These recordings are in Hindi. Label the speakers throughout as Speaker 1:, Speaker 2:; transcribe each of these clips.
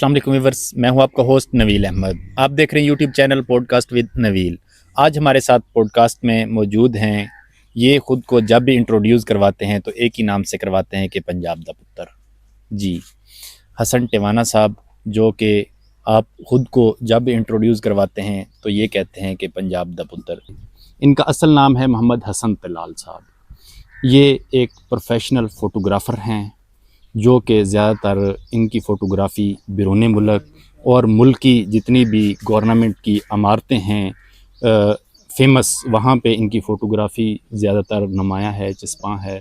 Speaker 1: अस्सलाम वालेकुम व्यूअर्स, मैं हूं आपका होस्ट नवील अहमद। आप देख रहे हैं YouTube channel podcast with Naveel. आज हमारे साथ पॉडकास्ट में मौजूद हैं। ये ख़ुद को जब भी इंट्रोड्यूस करवाते हैं तो एक ही नाम से करवाते हैं कि पंजाब दा पुत्तर। जी, हसन टिवाना साहब, जो कि आप ख़ुद को जब भी इंट्रोड्यूस करवाते हैं तो ये कहते हैं कि पंजाब दा पुत्तर। इनका असल नाम है मोहम्मद हसन तलाल साहब। ये एक प्रोफेशनल फ़ोटोग्राफ़र हैं, जो कि ज़्यादातर इनकी फ़ोटोग्राफ़ी बैरून मुल्क और मुल्क की जितनी भी गवर्नमेंट की इमारतें हैं फेमस, वहाँ पे इनकी फ़ोटोग्राफ़ी ज़्यादातर नुमायाँ है, चिस्पां है।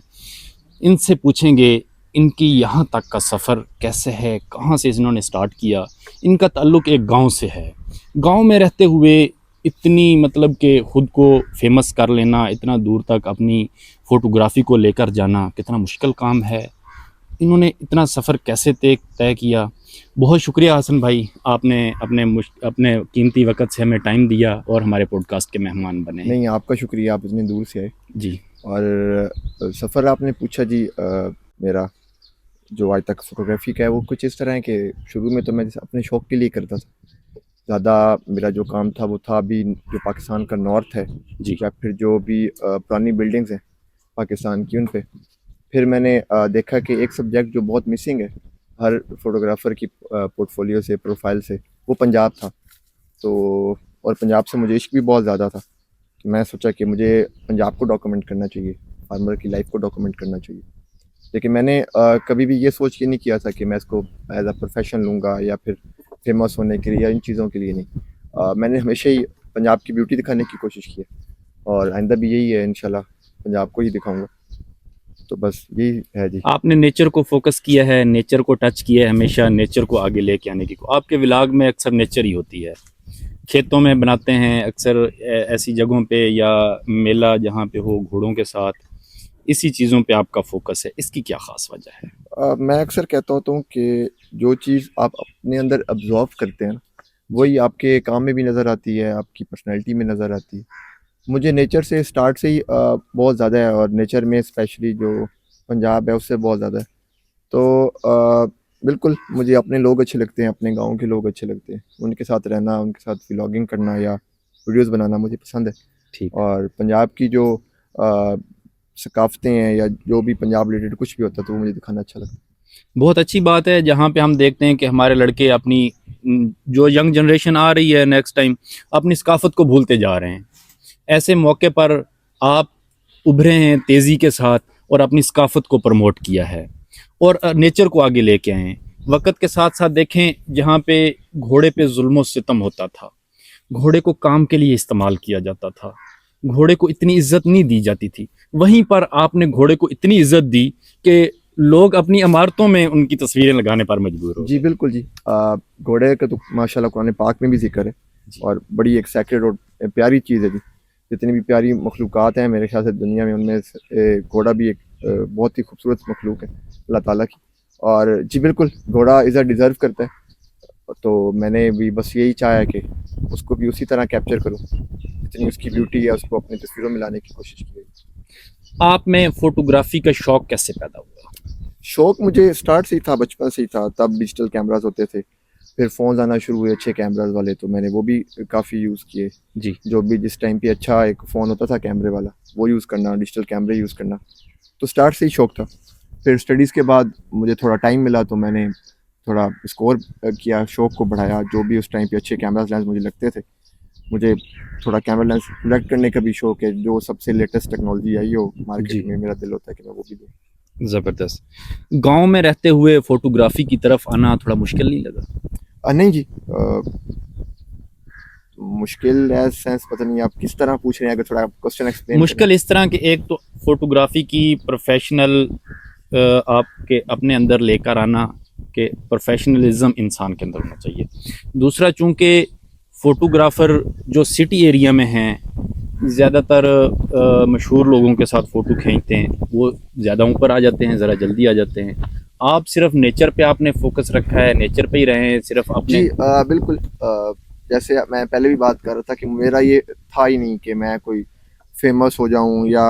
Speaker 1: इनसे पूछेंगे इनकी यहाँ तक का सफ़र कैसे है, कहाँ से इन्होंने स्टार्ट किया। इनका ताल्लुक़ एक गांव से है। गांव में रहते हुए इतनी मतलब कि ख़ुद को फेमस कर लेना, इतना दूर तक अपनी फ़ोटोग्राफ़ी को लेकर जाना कितना मुश्किल काम है। इन्होंने इतना सफ़र कैसे तय किया। बहुत शुक्रिया हसन भाई, आपने अपने कीमती वक़्त से हमें टाइम दिया और हमारे पॉडकास्ट के मेहमान बने।
Speaker 2: नहीं, आपका शुक्रिया, आप इतनी दूर से आए।
Speaker 1: जी।
Speaker 2: और सफ़र आपने पूछा जी, मेरा जो आज तक फ़ोटोग्राफ़ी का है वो कुछ इस तरह है कि शुरू में तो मैं जैसे अपने शौक़ के लिए करता था। ज़्यादा मेरा जो काम था वो था अभी जो पाकिस्तान का नॉर्थ है
Speaker 1: जी।
Speaker 2: या फिर जो भी पुरानी बिल्डिंग्स हैं पाकिस्तान की, उन पे फिर मैंने देखा कि एक सब्जेक्ट जो बहुत मिसिंग है हर फोटोग्राफ़र की पोर्टफोलियो से, प्रोफाइल से, वो पंजाब था। तो और पंजाब से मुझे इश्क भी बहुत ज़्यादा था। तो मैं सोचा कि मुझे पंजाब को डॉक्यूमेंट करना चाहिए, फार्मर की लाइफ को डॉक्यूमेंट करना चाहिए। लेकिन मैंने कभी भी ये सोच के नहीं किया था कि मैं इसको एज अ प्रोफेशन लूँगा या फिर फेमस होने के लिए या इन चीज़ों के लिए नहीं। मैंने हमेशा ही पंजाब की ब्यूटी दिखाने की कोशिश की है और आइंदा भी यही है, इंशाल्लाह पंजाब को ही दिखाऊंगा। तो बस यही है जी।
Speaker 1: आपने नेचर को फोकस किया है, नेचर को टच किया है, हमेशा नेचर को आगे लेके आने की। आपके व्लॉग में अक्सर नेचर ही होती है, खेतों में बनाते हैं अक्सर, ऐसी जगहों पे या मेला जहाँ पे हो घोड़ों के साथ, इसी चीज़ों पे आपका फोकस है। इसकी क्या ख़ास वजह है?
Speaker 2: मैं अक्सर कहता होता हूँ कि जो चीज़ आप अपने अंदर ऑब्जर्व करते हैं ना, वही आपके काम में भी नज़र आती है, आपकी पर्सनैलिटी में नज़र आती है। मुझे नेचर से स्टार्ट से ही बहुत ज़्यादा है और नेचर में स्पेशली जो पंजाब है उससे बहुत ज़्यादा है। तो बिल्कुल मुझे अपने लोग अच्छे लगते हैं, अपने गाँव के लोग अच्छे लगते हैं। उनके साथ रहना, उनके साथ व्लॉगिंग करना या वीडियोज़ बनाना मुझे पसंद है।
Speaker 1: ठीक।
Speaker 2: और पंजाब की जो सकाफ़तें हैं या जो भी पंजाब रिलेटेड कुछ भी होता है तो वो मुझे दिखाना अच्छा लगता है।
Speaker 1: बहुत अच्छी बात है, जहाँ पे हम देखते हैं कि हमारे लड़के अपनी जो यंग जनरेशन आ रही है नेक्स्ट टाइम, अपनी सकाफ़त को भूलते जा रहे हैं। ऐसे मौके पर आप उभरे हैं तेज़ी के साथ और अपनी सकाफ़त को प्रमोट किया है और नेचर को आगे लेके आए हैं। वक़्त के साथ साथ देखें, जहाँ पे घोड़े पे जुल्म सितम होता था, घोड़े को काम के लिए इस्तेमाल किया जाता था, घोड़े को इतनी इज्जत नहीं दी जाती थी। वहीं पर आपने घोड़े को इतनी इज्जत दी कि लोग अपनी इमारतों में उनकी तस्वीरें लगाने पर मजबूर हो
Speaker 2: जी
Speaker 1: गए।
Speaker 2: बिल्कुल जी। घोड़े का तो माशाल्लाह कुरान पाक में भी जिक्र है
Speaker 1: जी।
Speaker 2: और बड़ी एक सैक्रेड और प्यारी चीज़ है जी। जितनी भी प्यारी मखलूक़ात हैं मेरे ख्याल से दुनिया में, उनमें से घोड़ा भी एक बहुत ही खूबसूरत मखलूक है अल्लाह ताला की। और जी बिल्कुल, घोड़ा इज़्ज़त डिज़र्व करता है। तो मैंने भी बस यही चाहा कि उसको भी उसी तरह कैप्चर करूँ, जितनी उसकी ब्यूटी है उसको अपनी तस्वीरों में लाने की कोशिश की है।
Speaker 1: आप में फोटोग्राफी का शौक कैसे पैदा हुआ?
Speaker 2: शौक़ मुझे स्टार्ट से ही था, बचपन से ही था। तब डिजिटल कैमराज़ होते थे, फिर फ़ोन्स आना शुरू हुए अच्छे कैमराज़ वाले, तो मैंने वो भी काफ़ी यूज़ किए।
Speaker 1: जी।
Speaker 2: जो भी जिस टाइम पे अच्छा एक फ़ोन होता था कैमरे वाला, वो यूज़ करना, डिजिटल कैमरे यूज़ करना, तो स्टार्ट से ही शौक़ था। फिर स्टडीज़ के बाद मुझे थोड़ा टाइम मिला तो मैंने थोड़ा इसको और किया, शौक़ को बढ़ाया। जो भी उस टाइम पे अच्छे कैमराज़ लेंस मुझे लगते थे, मुझे थोड़ा कैमरा लेंस कलेक्ट करने का भी शौक़ है। जो सबसे लेटेस्ट टेक्नोलॉजी आई हो मार्केट
Speaker 1: जी,
Speaker 2: में, मेरा दिल होता है कि मैं वो भी लूँ।
Speaker 1: ज़बरदस्त। गांव में रहते हुए फोटोग्राफी की तरफ आना थोड़ा मुश्किल नहीं लगा?
Speaker 2: नहीं जी, मुश्किल एज़ सेंस पता नहीं आप किस तरह पूछ रहे हैं, अगर थोड़ा आप क्वेश्चन एक्सप्लेन करें।
Speaker 1: मुश्किल इस तरह के, एक तो फोटोग्राफी की प्रोफेशनल आपके अपने अंदर लेकर आना कि प्रोफेशनलिज्म इंसान के अंदर होना चाहिए। दूसरा, चूंकि फोटोग्राफर जो सिटी एरिया में हैं, ज़्यादातर मशहूर लोगों के साथ फ़ोटो खींचते हैं, वो ज़्यादा ऊपर आ जाते हैं, ज़रा जल्दी आ जाते हैं। आप सिर्फ नेचर पे आपने फोकस रखा है, नेचर पे ही रहे हैं सिर्फ अपने।
Speaker 2: जी बिल्कुल। जैसे मैं पहले भी बात कर रहा था कि मेरा ये था ही नहीं कि मैं कोई फेमस हो जाऊं या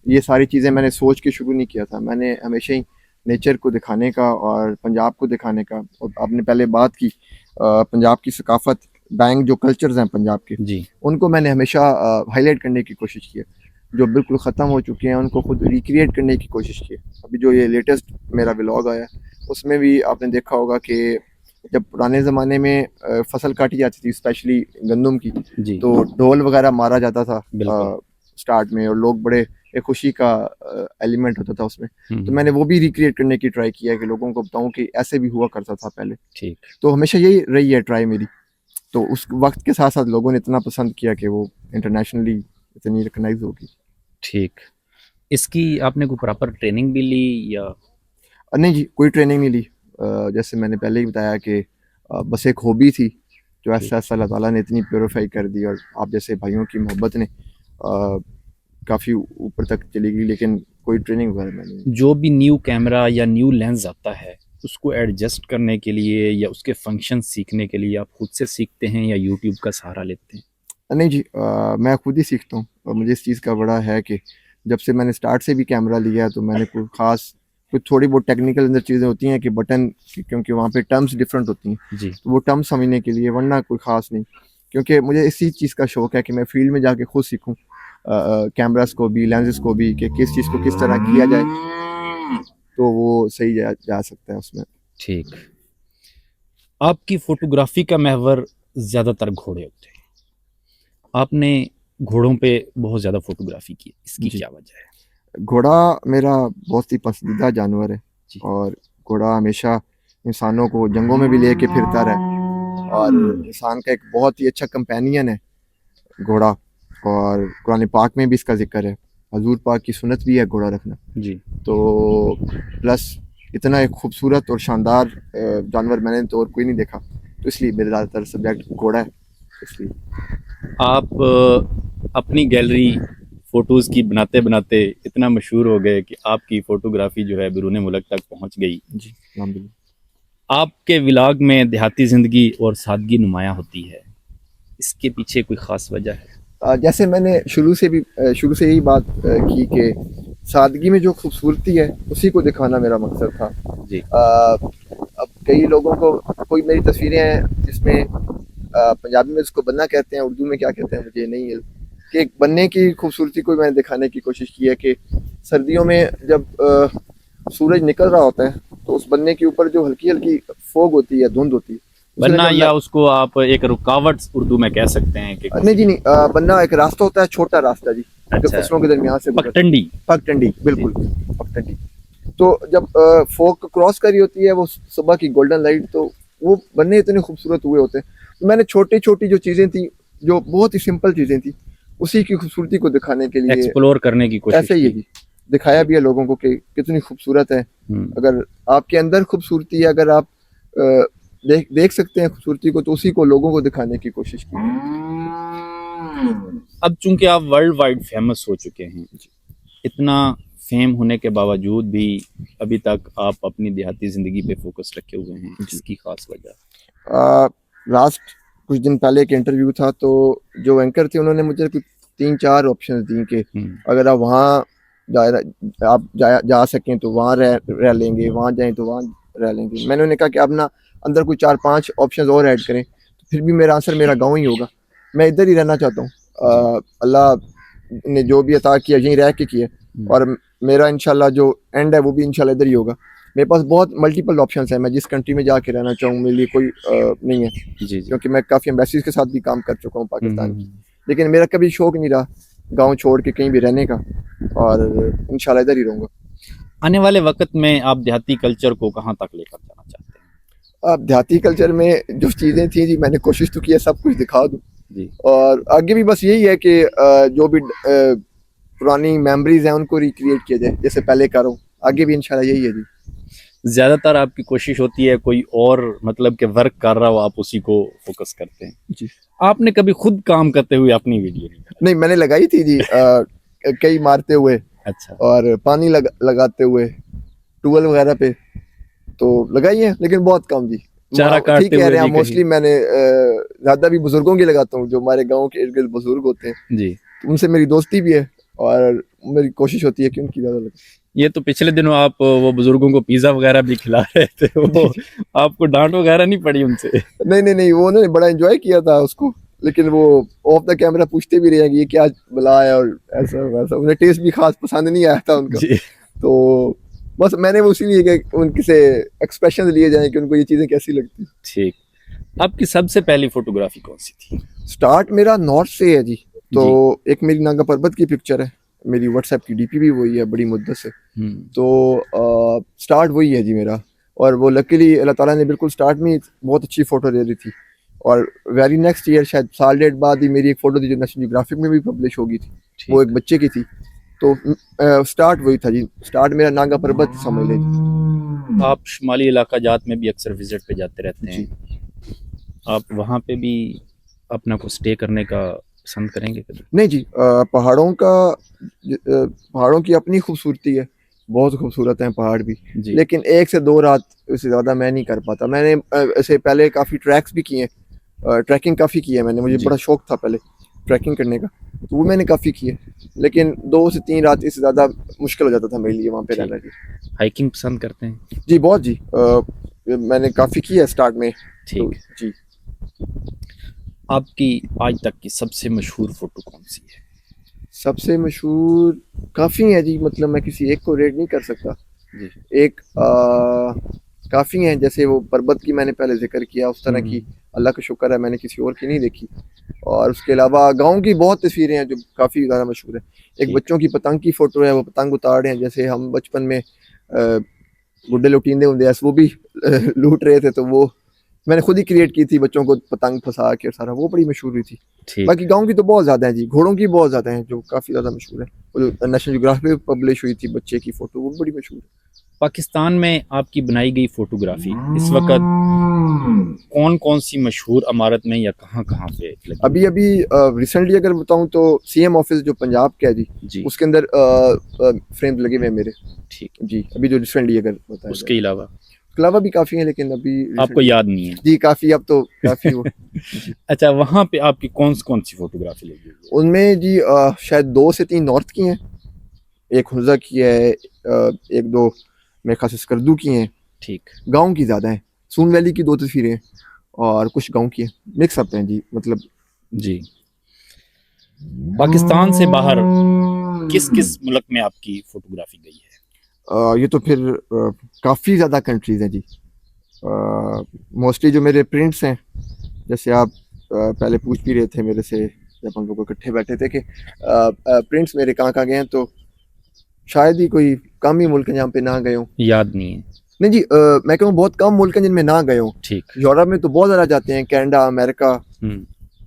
Speaker 2: ये सारी चीज़ें मैंने सोच के शुरू नहीं किया था। मैंने हमेशा ही नेचर को दिखाने का और पंजाब को दिखाने का। और आपने पहले बात की पंजाब की सकाफत, डाइंग जो कल्चर्स हैं पंजाब के,
Speaker 1: जी
Speaker 2: उनको मैंने हमेशा हाईलाइट करने की कोशिश की है। जो बिल्कुल ख़त्म हो चुके हैं उनको खुद रिक्रिएट करने की कोशिश की है। अभी जो ये लेटेस्ट मेरा व्लॉग आया उसमें भी आपने देखा होगा कि जब पुराने ज़माने में फसल काटी जाती थी स्पेशली गंदम की,
Speaker 1: जी
Speaker 2: तो ढोल वगैरह मारा जाता था
Speaker 1: बिल्कुल।
Speaker 2: स्टार्ट में, और लोग बड़े एक खुशी का एलिमेंट होता था उसमें। तो
Speaker 1: हम्म,
Speaker 2: मैंने वो भी रिक्रिएट करने की ट्राई किया है कि लोगों को बताऊं कि ऐसे भी हुआ करता था पहले।
Speaker 1: ठीक।
Speaker 2: तो हमेशा यही रही है ट्राई मेरी। तो उस वक्त के साथ साथ लोगों ने इतना पसंद किया कि वो इंटरनेशनली इतनी रिकगनाइज होगी।
Speaker 1: ठीक। इसकी आपने कोई प्रॉपर ट्रेनिंग भी ली या?
Speaker 2: नहीं जी, कोई ट्रेनिंग नहीं ली। जैसे मैंने पहले ही बताया कि बस एक हॉबी थी जो
Speaker 1: ठीक।
Speaker 2: ऐसा ऐसा अल्लाह ताला ने इतनी प्योरीफाई कर दी, और आप जैसे भाइयों की मोहब्बत ने काफ़ी ऊपर तक चली गई, लेकिन कोई ट्रेनिंग वगैरह मैंने नहीं।
Speaker 1: जो भी न्यू कैमरा या न्यू लेंस आता है उसको एडजस्ट करने के लिए या उसके फंक्शन सीखने के लिए आप खुद से सीखते हैं या यूट्यूब का सहारा लेते हैं?
Speaker 2: नहीं जी, मैं खुद ही सीखता हूँ। और मुझे इस चीज़ का बड़ा है कि जब से मैंने स्टार्ट से भी कैमरा लिया तो मैंने कोई ख़ास, कुछ थोड़ी बहुत टेक्निकल अंदर चीज़ें होती हैं कि बटन क्योंकि वहाँ पे टर्म्स डिफरेंट होती हैं,
Speaker 1: जी
Speaker 2: तो वो टर्म्स समझने के लिए, वरना कोई ख़ास नहीं। क्योंकि मुझे इसी चीज़ का शौक़ है कि मैं फील्ड में जाके खुद सीखूँ कैमरास को भी, लेंसेज को भी, कि किस चीज़ को किस तरह किया जाए तो वो सही जा सकता है उसमें।
Speaker 1: ठीक। आपकी फोटोग्राफी का महवर ज़्यादातर घोड़े होते हैं, आपने घोड़ों पे बहुत ज़्यादा फोटोग्राफी की है, इसकी
Speaker 2: जी,
Speaker 1: क्या वजह है?
Speaker 2: घोड़ा मेरा बहुत ही पसंदीदा जानवर है।
Speaker 1: जी
Speaker 2: और घोड़ा हमेशा इंसानों को जंगों में भी लेके फिरता रहा, और इंसान का एक बहुत ही अच्छा कंपेनियन है घोड़ा। और कुरान पाक में भी इसका जिक्र है, हजूर पाक की सुन्नत भी है घोड़ा रखना।
Speaker 1: जी।
Speaker 2: तो प्लस इतना एक खूबसूरत और शानदार जानवर मैंने तो और कोई नहीं देखा, तो इसलिए मेरा ज़्यादातर सब्जेक्ट घोड़ा है इसलिए।
Speaker 1: आप अपनी गैलरी फोटोज़ की बनाते बनाते इतना मशहूर हो गए कि आपकी फ़ोटोग्राफ़ी जो है बैरून मुल्क तक पहुंच गई।
Speaker 2: जी अल्हम्दुलिल्लाह।
Speaker 1: आपके व्लॉग में देहाती ज़िंदगी और सादगी नुमायाँ होती है, इसके पीछे कोई ख़ास वजह है?
Speaker 2: जैसे मैंने शुरू से यही बात की कि सादगी में जो खूबसूरती है उसी को दिखाना मेरा मकसद था।
Speaker 1: जी
Speaker 2: अब कई लोगों को, कोई मेरी तस्वीरें हैं जिसमें पंजाबी में उसको बन्ना कहते हैं, उर्दू में क्या कहते हैं मुझे नहीं है, कि एक बन्ने की खूबसूरती को मैंने दिखाने की कोशिश की है कि सर्दियों में जब सूरज निकल रहा होता है तो उस बन्ने के ऊपर जो हल्की हल्की फोग होती है, धुंध होती है, उसमें
Speaker 1: बनना,
Speaker 2: जब
Speaker 1: या उसको आप एक रुकावट उर्दू में कह सकते हैं कि
Speaker 2: नहीं जी नहीं, बन्ना एक रास्ता होता है, छोटा रास्ता जी, जो
Speaker 1: अच्छा,
Speaker 2: फसलों के दरमियान से गुजरता है।
Speaker 1: पगडंडी।
Speaker 2: पगडंडी, बिल्कुल पगडंडी। तो जब फोक क्रॉस करी होती है वो सुबह की गोल्डन लाइट, तो वो बनने इतने खूबसूरत हुए होते हैं। तो मैंने छोटी छोटी जो चीज़ें थी, जो बहुत ही सिंपल चीज़ें थी, उसी की खूबसूरती को दिखाने के लिए
Speaker 1: एक्सप्लोर करने की कोशिश
Speaker 2: ऐसे ही है
Speaker 1: की।
Speaker 2: जी, दिखाया भी है लोगों को कि कितनी खूबसूरत है। अगर आपके अंदर खूबसूरती है, अगर आप देख सकते हैं खूबसूरती को, तो उसी को लोगों को दिखाने की कोशिश की है।
Speaker 1: अब चूंकि आप वर्ल्ड वाइड फेमस हो चुके हैं, इतना फेम होने के बावजूद भी अभी तक आप अपनी देहाती ज़िंदगी पे फोकस रखे हुए हैं,
Speaker 2: जी।
Speaker 1: इसकी खास वजह?
Speaker 2: लास्ट कुछ दिन पहले एक इंटरव्यू था, तो जो एंकर थे उन्होंने मुझे कुछ 3-4 ऑप्शंस दी कि अगर आप वहाँ जा सकें तो वहाँ रह लेंगे, वहाँ जाएं तो वहाँ रह लेंगे। मैंने उन्हें कहा कि आप ना अंदर कोई 4-5 ऑप्शंस और ऐड करें, तो फिर भी मेरा आंसर मेरा गाँव ही होगा। मैं इधर ही रहना चाहता हूँ। अल्लाह ने जो भी अता किया यहीं रह के किया, और मेरा इंशाल्लाह जो एंड है वो भी इंशाल्लाह इधर ही होगा। मेरे पास बहुत मल्टीपल ऑप्शंस हैं, मैं जिस कंट्री में जाके रहना चाहूँ मेरे लिए कोई नहीं है,
Speaker 1: जी जी।
Speaker 2: क्योंकि मैं काफ़ी एम्बेसीज के साथ भी काम कर चुका हूँ पाकिस्तान की। लेकिन मेरा कभी शौक नहीं रहा गांव छोड़ के कहीं भी रहने का, और इंशाल्लाह इधर ही रहूँगा।
Speaker 1: आने वाले वक्त में आप देहाती कल्चर को कहाँ तक लेकर जाना चाहते हैं?
Speaker 2: अब देहाती कल्चर में जो चीज़ें थी जी, मैंने कोशिश तो की है सब कुछ दिखा दूँ,
Speaker 1: जी
Speaker 2: और आगे भी बस यही है कि जो भी पुरानी मेमोरीज हैं उनको रिक्रिएट किया जाए जैसे पहले कर रहा हूँ। आगे भी इंशाल्लाह यही है जी।
Speaker 1: ज़्यादातर आपकी कोशिश होती है कोई और मतलब कि वर्क कर रहा हो आप उसी को फोकस करते हैं
Speaker 2: जी।
Speaker 1: आपने कभी खुद काम करते हुए अपनी वीडियो नहीं बनाई?
Speaker 2: नहीं, मैंने लगाई थी जी, कई मारते हुए
Speaker 1: अच्छा।
Speaker 2: और पानी लगाते हुए टूवेल वगैरह पे तो लगाई है, लेकिन बहुत कम जी।
Speaker 1: चारा काटते
Speaker 2: ठीक कह
Speaker 1: हुए
Speaker 2: रहे हैं,
Speaker 1: भी कहीं?
Speaker 2: मोस्टली मैंने ज़्यादा भी बुजुर्गों की लगाता हूँ, जो हमारे गाँव के इर्द गिर्द बुजुर्ग होते हैं,
Speaker 1: जी
Speaker 2: तो उनसे मेरी दोस्ती भी है, और मेरी कोशिश होती है कि उनकी ज़्यादा लगे।
Speaker 1: ये तो पिछले दिनों आप वो बुजुर्गों को पिज़्ज़ा वगैरह भी खिला रहे थे, वो आपको डांट वगैरह नहीं पड़ी उनसे?
Speaker 2: नहीं, वो उन्होंने बड़ा एंजॉय किया था उसको, लेकिन वो ऑफ द कैमरा पूछते भी रहे हैं कि ये क्या बला है और ऐसा वैसा। उन्हें टेस्ट भी खास पसंद नहीं आया था उनका।
Speaker 1: जी।
Speaker 2: तो बस मैंने वो इसीलिए कि उनके से एक्सप्रेशन लिए जाएं कि उनको ये चीज़ें कैसी लगती।
Speaker 1: ठीक। आपकी सबसे पहली फोटोग्राफी कौन सी थी?
Speaker 2: स्टार्ट मेरा नॉर्थ से है जी। तो एक मेरी नागा पर्वत की पिक्चर है, मेरी व्हाट्सएप की डीपी भी वही है बड़ी मुद्दत से। तो स्टार्ट वही है जी मेरा। और वो लकीली अल्लाह ताला ने बिल्कुल स्टार्ट में ही बहुत अच्छी फ़ोटो दे दी थी। और वेरी नेक्स्ट ईयर शायद साल डेढ़ बाद ही मेरी एक फ़ोटो थी जो नेशनल जियोग्राफिक में भी पब्लिश होगी थी, वो एक बच्चे की थी। तो स्टार्ट वही था जी। स्टार्ट मेरा नागा पर्वत समझ लें।
Speaker 1: आप शुमाली इलाका जात में भी अक्सर विजिट पे जाते रहते हैं, आप वहाँ पे भी अपना को स्टे करने का पसंद करेंगे कभी?
Speaker 2: नहीं जी, पहाड़ों की अपनी खूबसूरती है, बहुत खूबसूरत हैं पहाड़ भी।
Speaker 1: जी।
Speaker 2: लेकिन 1 से 2 रात उससे ज़्यादा मैं नहीं कर पाता। मैंने ऐसे पहले काफ़ी ट्रैक्स भी किए हैं, ट्रैकिंग काफ़ी की है मैंने, मुझे
Speaker 1: जी।
Speaker 2: बड़ा शौक था पहले ट्रैकिंग करने का, तो वो मैंने काफ़ी की है। लेकिन 2 से 3 रात इससे ज़्यादा मुश्किल हो जाता था मेरे लिए वहाँ पे रहना जी।
Speaker 1: हाइकिंग पसंद करते हैं?
Speaker 2: जी बहुत जी, मैंने काफ़ी की है स्टार्ट में। तो
Speaker 1: ठीक।
Speaker 2: जी,
Speaker 1: आपकी आज तक की सबसे मशहूर फोटो कौन सी है?
Speaker 2: सबसे मशहूर काफ़ी है जी, मतलब मैं किसी एक को रेट नहीं कर सकता।
Speaker 1: जी।
Speaker 2: एक काफ़ी हैं, जैसे वो पर्वत की मैंने पहले ज़िक्र किया, उस तरह की अल्लाह का शुक्र है मैंने किसी और की नहीं देखी। और उसके अलावा गाँव की बहुत तस्वीरें हैं जो काफ़ी ज़्यादा मशहूर हैं। एक
Speaker 1: ठीक।
Speaker 2: बच्चों की पतंग की फ़ोटो है, वो पतंग उतार रहे हैं, जैसे हम बचपन में गुड्डे लुटींदे होंगे ऐसे वो भी लूट रहे थे, तो वो मैंने खुद ही क्रिएट की थी बच्चों को पतंग फंसा के सारा, वो बड़ी मशहूर हुई थी।
Speaker 1: ठीक।
Speaker 2: बाकी गाँव की तो बहुत ज़्यादा है जी, घोड़ों की बहुत ज़्यादा हैं जो काफ़ी ज़्यादा मशहूर है। वो जो नेशनल ज्योग्राफिक में पब्लिश हुई थी बच्चे की फ़ोटो, वो बड़ी मशहूर है।
Speaker 1: पाकिस्तान में आपकी बनाई गई फोटोग्राफी इस वक्त कौन कौन सी मशहूर इमारत में या कहाँ कहाँ पे लगी?
Speaker 2: अभी अभी रिसेंटली अगर बताऊं तो सीएम ऑफिस जो पंजाब का है जी,
Speaker 1: जी।
Speaker 2: उसके अंदर फ्रेम लगे हुए हैं मेरे
Speaker 1: ठीक।
Speaker 2: जी। अभी जो रिसेंटली अगर बताया
Speaker 1: उसके
Speaker 2: जाए,
Speaker 1: अलावा
Speaker 2: उसके अलावा भी काफ़ी हैं, लेकिन अभी
Speaker 1: आपको
Speaker 2: recently-
Speaker 1: याद नहीं है?
Speaker 2: जी काफ़ी, अब तो काफ़ी वो जी।
Speaker 1: अच्छा, वहाँ पे आपकी कौन सी फोटोग्राफी लगी हुई है?
Speaker 2: उनमें जी शायद 2 से 3 नॉर्थ की हैं, एक हुंजा की है, एक दो मेरे ख्याल से स्कर्दू की हैं।
Speaker 1: ठीक।
Speaker 2: गाँव की ज़्यादा हैं, सून वैली की 2 तस्वीरें हैं और कुछ गाँव की हैं, मिक्स अप हैं जी मतलब।
Speaker 1: जी। पाकिस्तान से बाहर किस किस मुल्क में आपकी फोटोग्राफी गई है?
Speaker 2: ये तो फिर काफ़ी ज़्यादा कंट्रीज़ हैं जी। मोस्टली जो मेरे प्रिंट्स हैं, जैसे आप पहले पूछ भी रहे थे मेरे से जब हम लोग इकट्ठे बैठे थे कि प्रिंट्स मेरे कहाँ कहाँ गए हैं, तो शायद ही कोई कम ही मुल्क हैं जहाँ पे ना गए हूँ।
Speaker 1: याद नहीं है?
Speaker 2: नहीं जी, मैं कहूँ बहुत कम मुल्क हैं जिनमें ना गए हूँ।
Speaker 1: ठीक।
Speaker 2: यूरोप में तो बहुत ज़्यादा जाते हैं, कनाडा, अमेरिका,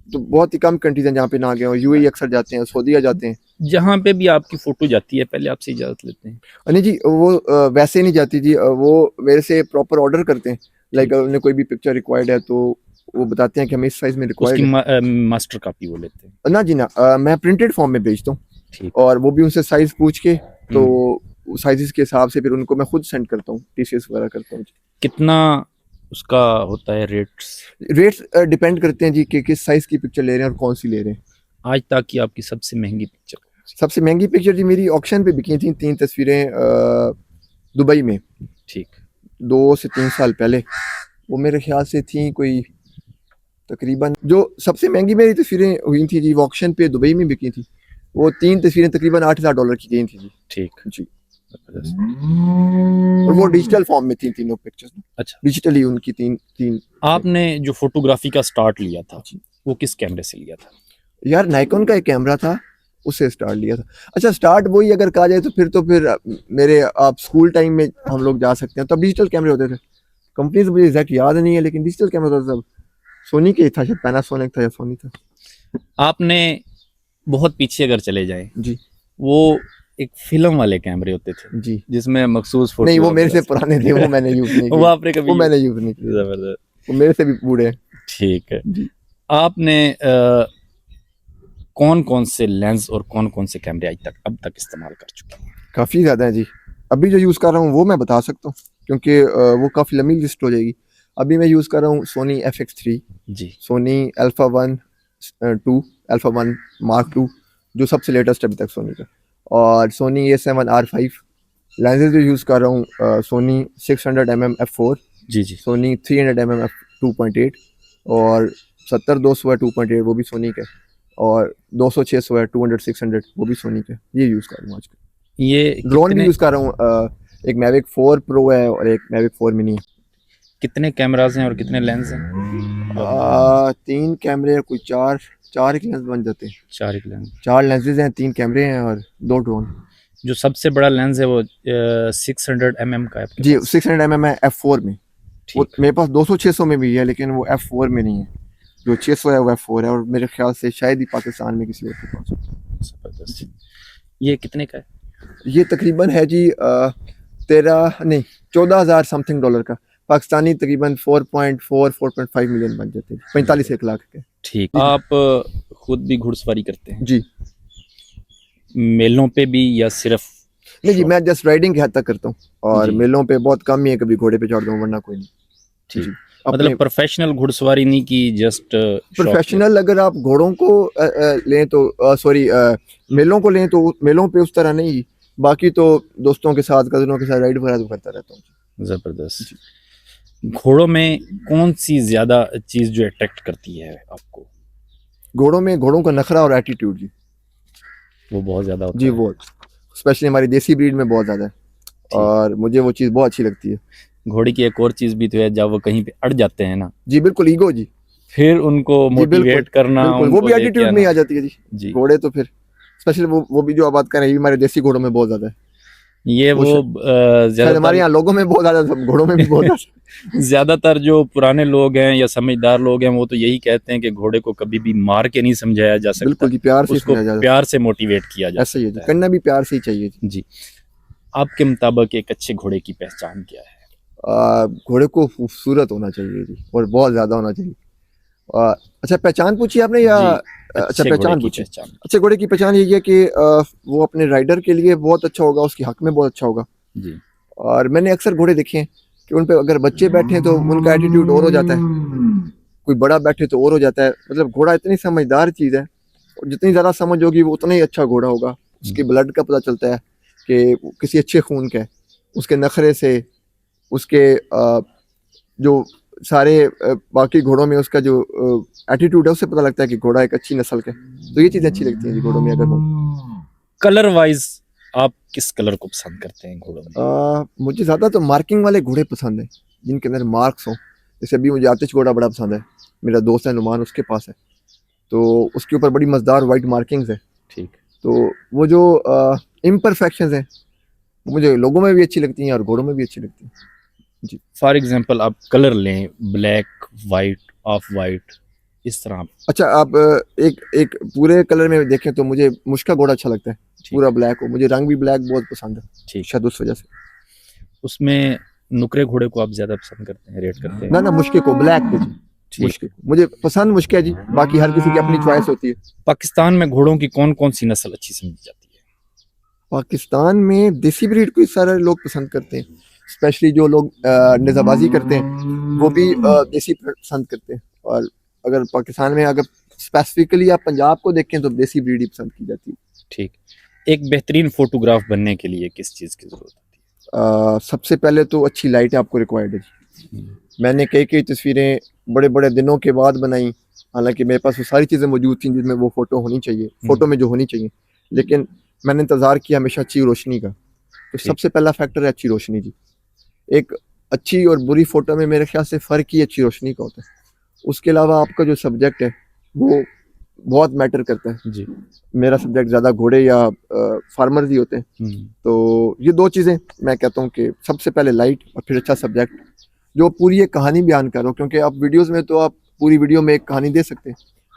Speaker 2: तो बहुत ही कम कंट्रीज हैं जहाँ पे ना गए हूँ। यूएई अक्सर जाते हैं, सऊदीया जाते हैं।
Speaker 1: जहाँ पे भी आपकी फोटो जाती है पहले आपसे इजाजत लेते हैं?
Speaker 2: नहीं जी, वो वैसे नहीं जाती जी, वो मेरे से प्रॉपर ऑर्डर करते हैं। लाइक उन्हें कोई भी पिक्चर रिक्वायर्ड है तो वो बताते हैं कि हमें इस साइज में
Speaker 1: उसकी
Speaker 2: रिक्वायर्ड है।
Speaker 1: मास्टर कॉपी वो लेते हैं?
Speaker 2: ना जी ना, मैं प्रिंटेड फॉर्म में भेजता हूँ
Speaker 1: ठीक।
Speaker 2: और वो भी उनसे साइज पूछ के, तो साइजेस के हिसाब से फिर उनको मैं खुद सेंड करता हूँ, टीसीएस वगैरह करता हूँ।
Speaker 1: कितना उसका होता है रेट्स?
Speaker 2: रेट्स डिपेंड करते हैं जी कि किस साइज की पिक्चर ले रहे हैं और कौन सी ले रहे हैं।
Speaker 1: आज तक की आपकी सबसे महंगी पिक्चर कौन सी?
Speaker 2: सबसे महंगी पिक्चर जी मेरी ऑक्शन पे बिकी थी 3 तस्वीरें दुबई में,
Speaker 1: ठीक।
Speaker 2: 2 से 3 साल पहले। वो मेरे ख्याल से थी कोई तकरीबन, जो सबसे महंगी मेरी तस्वीरें हुई थी जी वो ऑक्शन पे दुबई में बिकी थी। वो 3 तस्वीरें तकरीबन $8,000 की गई थी जी।
Speaker 1: ठीक।
Speaker 2: जी, और वो डिजिटल फॉर्म में थी तीनों पिक्चर्स,
Speaker 1: अच्छा,
Speaker 2: डिजिटली उनकी तीन तीन।
Speaker 1: आपने जो फोटोग्राफी का स्टार्ट लिया था
Speaker 2: जी
Speaker 1: वो किस कैमरे से लिया था?
Speaker 2: यार, नाइकॉन का एक कैमरा था, उससे स्टार्ट लिया था। अच्छा, स्टार्ट वही अगर कहा जाए तो फिर मेरे आप स्कूल टाइम में हम लोग जा सकते हैं, तब डिजिटल कैमरे होते थे। कंपनीज मुझे एग्जैक्ट याद नहीं है, लेकिन डिजिटल कैमरा होता था तब। सोनी के था शायद, पैनासोनिक था या सोनी था।
Speaker 1: आपने बहुत पीछे अगर चले जाएं,
Speaker 2: जी
Speaker 1: वो एक फिल्म वाले कैमरे होते थे
Speaker 2: जी,
Speaker 1: जिसमें मखसूस फोटो
Speaker 2: नहीं वो मेरे से पुराने थे, वो मैंने यूज़ नहीं
Speaker 1: वो
Speaker 2: किए।
Speaker 1: आपने कभी
Speaker 2: वो मैंने यूज़ नहीं किए,
Speaker 1: जबरदस्त।
Speaker 2: वो मेरे से भी बूढ़े हैं।
Speaker 1: ठीक है।
Speaker 2: जी,
Speaker 1: आपने कौन कौन से लेंस और कौन कौन से कैमरे अब तक इस्तेमाल कर चुके हैं?
Speaker 2: काफ़ी ज़्यादा है जी। अभी जो यूज़ कर रहा हूँ वो मैं बता सकता हूँ, क्योंकि वो काफ़ी लंबी लिस्ट हो जाएगी। अभी मैं यूज़ कर रहा हूँ सोनी FX3,
Speaker 1: जी।
Speaker 2: सोनी अल्फ़ा 1 2, अल्फ़ा 1 मार्क 2, जो सबसे लेटेस्ट अभी तक सोनी का। और सोनी A7R5 लेंसेज जो यूज़ कर रहा हूँ, सोनी 600mm f4,
Speaker 1: जी जी।
Speaker 2: सोनी 300mm f2.8 और 70-200 है 2.8 वो भी सोनी का, और 200-600 है 200-600 वो भी सोनी का, ये यूज़ कर रहा हूँ आजकल।
Speaker 1: ये
Speaker 2: ड्रोन भी
Speaker 1: कितने
Speaker 2: यूज़ कर रहा हूँ, एक मैविक 4 प्रो है और एक मैविक 4 मिनी है।
Speaker 1: कितने कैमराज हैं और कितने लेंस हैं?
Speaker 2: 3 कैमरे और कोई 4 एक लेंस बन जाते हैं।
Speaker 1: 4 एक लेंस।
Speaker 2: 4 लेंसेज हैं, 3 कैमरे हैं और 2 ड्रोन।
Speaker 1: जो सबसे बड़ा लेंस है वो 600 mm का है आपके
Speaker 2: जी
Speaker 1: पास?
Speaker 2: 600mm है f4 में। वो
Speaker 1: ठीक।
Speaker 2: मेरे पास 200-600 में भी है, लेकिन वो f4 में नहीं है। जो 600 है वो f4 है, और मेरे ख्याल से शायद ही पाकिस्तान में किसी और के पास हो।
Speaker 1: जबरदस्त। ये कितने का है?
Speaker 2: ये तकरीबन है जी 14,000 समथिंग डॉलर का, पाकिस्तानी तकरीबन 4.5 मिलियन बन जाते हैं, 45 लाख के।
Speaker 1: ठीक। आप खुद भी घुड़सवारी करते हैं?
Speaker 2: जी
Speaker 1: मेलों पे भी या सिर्फ?
Speaker 2: नहीं जी, मैं जस्ट राइडिंग के हद तक करता हूँ, और
Speaker 1: जी।
Speaker 2: मेलों पे बहुत कम ही है, कभी घोड़े पे चढ़ता हूँ वरना कोई नहीं।
Speaker 1: ठीक।
Speaker 2: जी
Speaker 1: मतलब
Speaker 2: अपने
Speaker 1: प्रोफेशनल घुड़सवारी नहीं की, जस्ट
Speaker 2: प्रोफेशनल अगर आप घोड़ों को लें तो सॉरी मेलों को लें तो मेलों पे उस तरह नहीं, बाकी तो दोस्तों के साथ कज़नों के साथ राइड वगैरह तो करता रहता हूँ।
Speaker 1: जबरदस्त। घोड़ों में कौन सी ज्यादा चीज जो अट्रैक्ट करती है आपको?
Speaker 2: घोड़ों का नखरा और एटीट्यूड जी।
Speaker 1: वो बहुत ज्यादा होता
Speaker 2: जी
Speaker 1: है।
Speaker 2: वो स्पेशली हमारी देसी ब्रीड में बहुत ज़्यादा है, और मुझे वो चीज़ बहुत अच्छी लगती है।
Speaker 1: घोड़ी की एक और चीज भी तो है, जब वो कहीं पे अड़ जाते हैं ना,
Speaker 2: जी बिल्कुल, ईगो जी।
Speaker 1: फिर उनको
Speaker 2: जी बिल्कुल
Speaker 1: मोटिवेट करना,
Speaker 2: बिल्कुल, वो
Speaker 1: उनको
Speaker 2: भी
Speaker 1: लेके
Speaker 2: एटीट्यूड में ही
Speaker 1: आना।
Speaker 2: आ जाती है जी।
Speaker 1: जी।
Speaker 2: घोड़े तो फिर स्पेशली वो भी जो आप बात कर रहे हैं, ये भी हमारे देसी घोड़ों में बहुत ज़्यादा है।
Speaker 1: ये
Speaker 2: वो
Speaker 1: वो
Speaker 2: शायद हमारे
Speaker 1: ज्यादातर
Speaker 2: यहाँ लोगों में बहुत ज़्यादा, सब घोड़ों में भी बहुत ज़्यादा।
Speaker 1: ज्यादातर जो पुराने लोग हैं या समझदार लोग हैं वो तो यही कहते हैं कि घोड़े को कभी भी मार के नहीं समझाया जा सकता,
Speaker 2: बिल्कुल जी, प्यार से ही
Speaker 1: उसको
Speaker 2: समझाया जा
Speaker 1: प्यार से मोटिवेट किया जा
Speaker 2: ऐसा ही है जी,
Speaker 1: सकता है।
Speaker 2: करना भी प्यार से ही चाहिए जी।
Speaker 1: जी। आपके मुताबिक एक अच्छे घोड़े की पहचान क्या है?
Speaker 2: घोड़े को खूबसूरत होना चाहिए जी, और बहुत ज़्यादा होना चाहिए। अच्छा पहचान पूछी आपने या
Speaker 1: जी।
Speaker 2: अच्छा
Speaker 1: अच्छे घोड़े
Speaker 2: पहचान
Speaker 1: की
Speaker 2: पूछी।
Speaker 1: पहचान।
Speaker 2: अच्छे घोड़े की पहचान यही है कि वो अपने राइडर के लिए बहुत अच्छा होगा, उसके हक में बहुत अच्छा होगा।
Speaker 1: जी।
Speaker 2: और मैंने अक्सर घोड़े देखे हैं कि उन पे अगर बच्चे बैठे हैं तो उनका एटीट्यूड और हो जाता है, कोई बड़ा बैठे तो और हो जाता है। मतलब घोड़ा इतनी समझदार चीज़ है, और जितनी ज़्यादा समझ होगी वो उतना ही अच्छा घोड़ा होगा। उसके ब्लड का पता चलता है कि वो किसी अच्छे खून का है, उसके नखरे से, उसके जो सारे बाकी घोड़ों में उसका जो एटीट्यूड है उससे पता लगता है कि घोड़ा एक अच्छी नस्ल का है। तो ये चीज़ें अच्छी लगती हैं जी घोड़ों में अगर हो।
Speaker 1: कलर वाइज आप किस कलर को पसंद करते हैं घोड़ों में?
Speaker 2: मुझे ज़्यादा तो मार्किंग वाले घोड़े पसंद हैं, जिनके अंदर मार्क्स हों। जैसे अभी मुझे आतिश घोड़ा बड़ा पसंद है, मेरा दोस्त है नुमान, उसके पास है, तो उसके ऊपर बड़ी मज़ेदार वाइट मार्किंग्स है।
Speaker 1: ठीक।
Speaker 2: तो वो जो इम्परफेक्शंस हैं वो मुझे लोगों में भी अच्छी लगती हैं और घोड़ों में भी अच्छी लगती हैं जी।
Speaker 1: फॉर एग्जांपल आप कलर लें, ब्लैक, वाइट, ऑफ वाइट, इस तरह आप।
Speaker 2: अच्छा आप एक एक पूरे कलर में देखें तो मुझे मुश्का घोड़ा अच्छा लगता है, पूरा ब्लैक हो। मुझे रंग भी ब्लैक बहुत पसंद है,
Speaker 1: ठीक।
Speaker 2: शायद उस वजह से।
Speaker 1: उसमें नुकरे घोड़े को आप ज्यादा पसंद करते हैं, रेट करते हैं?
Speaker 2: ना मुश्के को, ब्लैक पे जी।
Speaker 1: ठीक।
Speaker 2: मुश्के को मुझे पसंद, मुश्के है जी, बाकी हर किसी की अपनी चॉइस होती है।
Speaker 1: पाकिस्तान में घोड़ों की कौन कौन सी नस्ल अच्छी समझी जाती है?
Speaker 2: पाकिस्तान में देसी ब्रीड को ही सारे लोग पसंद करते हैं, स्पेशली जो लोग निज़ाबाजी करते हैं वो भी देसी पसंद करते हैं। और अगर पाकिस्तान में अगर स्पेसिफिकली आप पंजाब को देखें तो देसी ब्रीड ही पसंद की जाती है।
Speaker 1: ठीक। एक बेहतरीन फोटोग्राफ बनने के लिए किस चीज़ की ज़रूरत होती है?
Speaker 2: सबसे पहले तो अच्छी लाइट आपको रिक्वायर्ड है जी। मैंने कई तस्वीरें बड़े बड़े दिनों के बाद बनाई, हालांकि मेरे पास वो सारी चीज़ें मौजूद थी जिसमें वो फ़ोटो होनी चाहिए, फ़ोटो में जो होनी चाहिए, लेकिन मैंने इंतज़ार किया हमेशा अच्छी रोशनी का। तो सबसे पहला फैक्टर है अच्छी रोशनी जी। एक अच्छी और बुरी फ़ोटो में मेरे ख्याल से फ़र्क ही अच्छी रोशनी का होता है। उसके अलावा आपका जो सब्जेक्ट है वो बहुत मैटर करता है जी। मेरा सब्जेक्ट ज़्यादा घोड़े या फार्मर्स ही होते हैं, तो ये दो चीज़ें मैं कहता हूँ कि सबसे पहले लाइट और फिर अच्छा सब्जेक्ट जो पूरी एक कहानी बयान करो, क्योंकि आप वीडियोस में तो आप पूरी वीडियो में एक कहानी दे सकते हैं,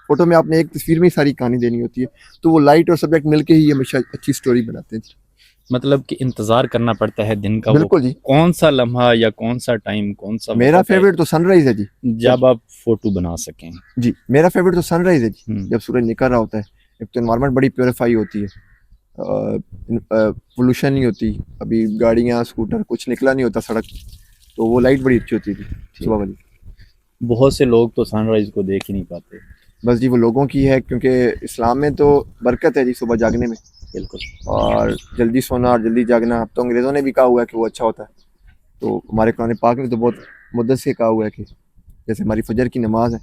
Speaker 2: फोटो में आपने एक तस्वीर में ही सारी कहानी देनी होती है, तो वो लाइट और सब्जेक्ट मिलके ही हमेशा अच्छी स्टोरी बनाते हैं।
Speaker 1: मतलब कि इंतजार करना पड़ता है दिन का,
Speaker 2: बिल्कुल
Speaker 1: वो
Speaker 2: जी।
Speaker 1: कौन सा लम्हा या कौन सा टाइम, कौन सा
Speaker 2: मेरा फेवरेट तो सनराइज है जी,
Speaker 1: जब आप फोटो बना सकें।
Speaker 2: जी मेरा फेवरेट तो सनराइज है जी, जब सूरज निकल रहा होता है। एक तो एनवायरनमेंट बड़ी प्योरीफाई होती है, पोल्यूशन नहीं होती, अभी गाड़ियाँ स्कूटर कुछ निकला नहीं होता सड़क, तो वो लाइट बड़ी अच्छी होती थी सुबह वाली।
Speaker 1: बहुत से लोग तो सनराइज को देख ही नहीं पाते।
Speaker 2: बस जी वो लोगों की है, क्योंकि इस्लाम में तो बरकत है जी सुबह जागने में,
Speaker 1: बिल्कुल।
Speaker 2: और जल्दी सोना और जल्दी जागना। अब तो अंग्रेज़ों ने भी कहा हुआ है कि वो अच्छा होता है, तो हमारे कुरान पाक में तो बहुत मुद्दत से कहा हुआ है कि जैसे हमारी फजर की नमाज है,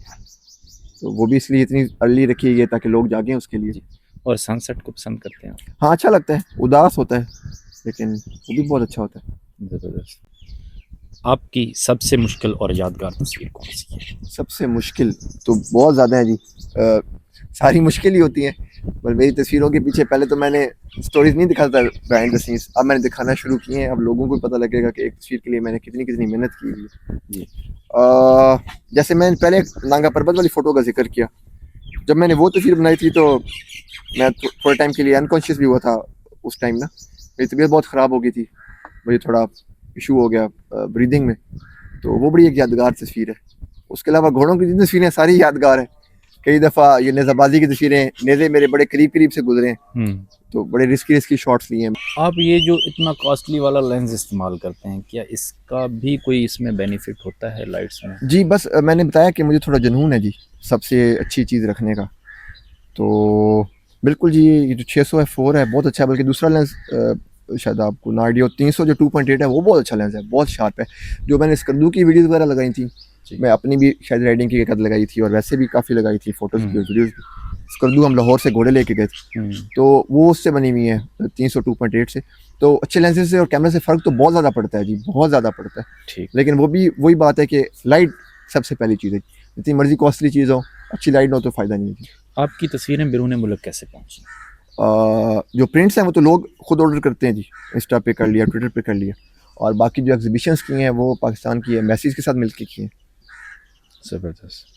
Speaker 2: तो वो भी इसलिए इतनी अर्ली रखी गई है ताकि लोग जागें उसके लिए।
Speaker 1: जी। और सनसेट को पसंद करते हैं आप?
Speaker 2: हाँ अच्छा लगता है, उदास होता है लेकिन वो भी बहुत अच्छा होता है।
Speaker 1: ज़बरदस्त। आपकी सबसे मुश्किल और यादगार तस्वीर कौन सी है?
Speaker 2: सबसे मुश्किल तो बहुत ज़्यादा है जी, सारी मुश्किल ही होती हैं, पर मेरी तस्वीरों के पीछे पहले तो मैंने स्टोरीज नहीं दिखाता बिहाइंड द सीन्स, अब मैंने दिखाना शुरू किए हैं। अब लोगों को पता लगेगा कि एक तस्वीर के लिए मैंने कितनी कितनी मेहनत की हुई है
Speaker 1: जी।
Speaker 2: जैसे मैंने पहले नांगा पर्वत वाली फ़ोटो का जिक्र किया, जब मैंने वो तस्वीर बनाई थी तो मैं थोड़े टाइम के लिए अनकॉन्शियस भी हुआ था। उस टाइम ना मेरी तबीयत बहुत ख़राब हो गई थी, मुझे थोड़ा इशू हो गया ब्रीदिंग में, तो वो बड़ी एक यादगार तस्वीर है। उसके अलावा घोड़ों की जितनी तस्वीरें सारी यादगार हैं। कई दफ़ा ये नेज़ाबाजी की तस्वीरें, नेज़े मेरे बड़े करीब करीब से गुजरे हैं,
Speaker 1: हम्म।
Speaker 2: तो बड़े रिस्की रिस्की शॉट्स लिए हैं।
Speaker 1: आप ये जो इतना कॉस्टली वाला लेंस इस्तेमाल करते हैं, क्या इसका भी कोई इसमें बेनिफिट होता है लाइट्स में?
Speaker 2: जी बस मैंने बताया कि मुझे थोड़ा जुनून है जी सबसे अच्छी चीज़ रखने का, तो बिल्कुल जी ये जो 600 F4 है बहुत अच्छा है, बल्कि दूसरा लेंस शायद आपको ना आइडिया हो, 300 जो 2.8 है वो बहुत अच्छा लेंस है, बहुत शार्प है। जो मैंने स्कर्दू की वीडियोज़ वगैरह लगाई थी, मैं अपनी भी शायद राइडिंग की एक आध लगाई थी और वैसे भी काफ़ी लगाई थी फ़ोटोज़ की और वीडियोज़ की। स्कर्दू हम लाहौर से घोड़े लेके गए थे, तो वो उससे बनी हुई है 300 2.8 से। तो अच्छे लेंसेज से और कैमरे से फ़र्क तो बहुत ज़्यादा पड़ता है जी, बहुत ज़्यादा पड़ता है।
Speaker 1: ठीक।
Speaker 2: लेकिन वो भी वही बात है कि लाइट सबसे पहली चीज़ है, जितनी मर्ज़ी कॉस्टली चीज़ हो, अच्छी लाइट ना हो तो फ़ायदा नहीं है जी।
Speaker 1: आपकी तस्वीरें बैरून मुल्क कैसे पहुंची?
Speaker 2: जो प्रिंट्स हैं वो तो लोग खुद ऑर्डर करते हैं जी, इंस्टा पे कर लिया, ट्विटर पे कर लिया, और बाकी जो एग्जीबिशंस की हैं वो पाकिस्तान की है, मैसीज के साथ मिलके की हैं।
Speaker 1: ज़बरदस्त।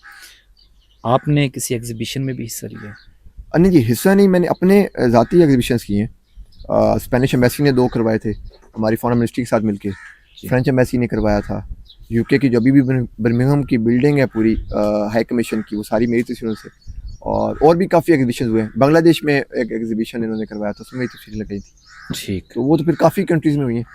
Speaker 1: आपने किसी एग्जीबिशन में भी हिस्सा लिया?
Speaker 2: नहीं जी, हिस्सा नहीं, मैंने अपने ज़ाती एग्जीबिशंस किए हैं। स्पेनिश एम्बेसी ने 2 करवाए थे हमारी फॉरेन मिनिस्ट्री के साथ मिलके, फ्रेंच एम्बेसी ने करवाया था, यूके की जो अभी भी बर्मिंघम की बिल्डिंग है पूरी हाई कमीशन की, वो सारी मेरी तस्वीरों से, और भी काफ़ी एग्जीबिशन हुए हैं। बांग्लादेश में एक एग्जीबिशन इन्होंने करवाया था, उसमें मेरी तस्वीरें लगाई थी,
Speaker 1: ठीक।
Speaker 2: तो वो तो फिर काफ़ी कंट्रीज़ में हुई हैं।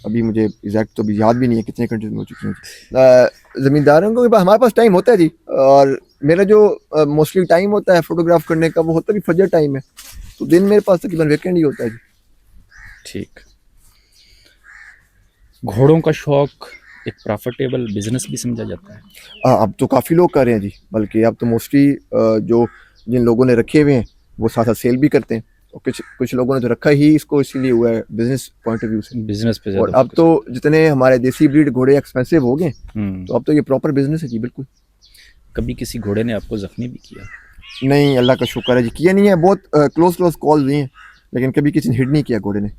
Speaker 2: अभी मुझे एग्जैक्ट तो अभी याद भी नहीं है कितने कंट्रीज में हो चुकी हैं। ज़मींदारों को हमारे पास टाइम होता है जी, और मेरा जो मोस्टली टाइम होता है फोटोग्राफ करने का वो होता भी फजर टाइम है, तो दिन मेरे पास तकरीबन वीकेंड ही होता है जी।
Speaker 1: ठीक। घोड़ों का शौक एक प्रॉफिटेबल बिजनेस भी समझा जाता है?
Speaker 2: अब तो काफ़ी लोग कर रहे हैं जी, बल्कि अब तो मोस्टली जो जिन लोगों ने रखे हुए हैं वो साथ साथ सेल भी करते हैं, और कुछ कुछ लोगों ने तो रखा ही इसको इसीलिए हुआ है बिजनेस पॉइंट ऑफ व्यू से।
Speaker 1: बिजनेस पे
Speaker 2: और
Speaker 1: ज़्यादा
Speaker 2: अब तो जितने हमारे देसी ब्रीड घोड़े एक्सपेंसिव हो गए,
Speaker 1: हम्म।
Speaker 2: तो अब तो ये प्रॉपर बिजनेस है जी, बिल्कुल।
Speaker 1: कभी किसी घोड़े ने आपको जख्मी भी किया?
Speaker 2: नहीं, अल्लाह का शुक्र है जी, किया नहीं है। बहुत क्लोज कॉल हुई हैं, लेकिन कभी किसी ने हिट नहीं किया घोड़े ने।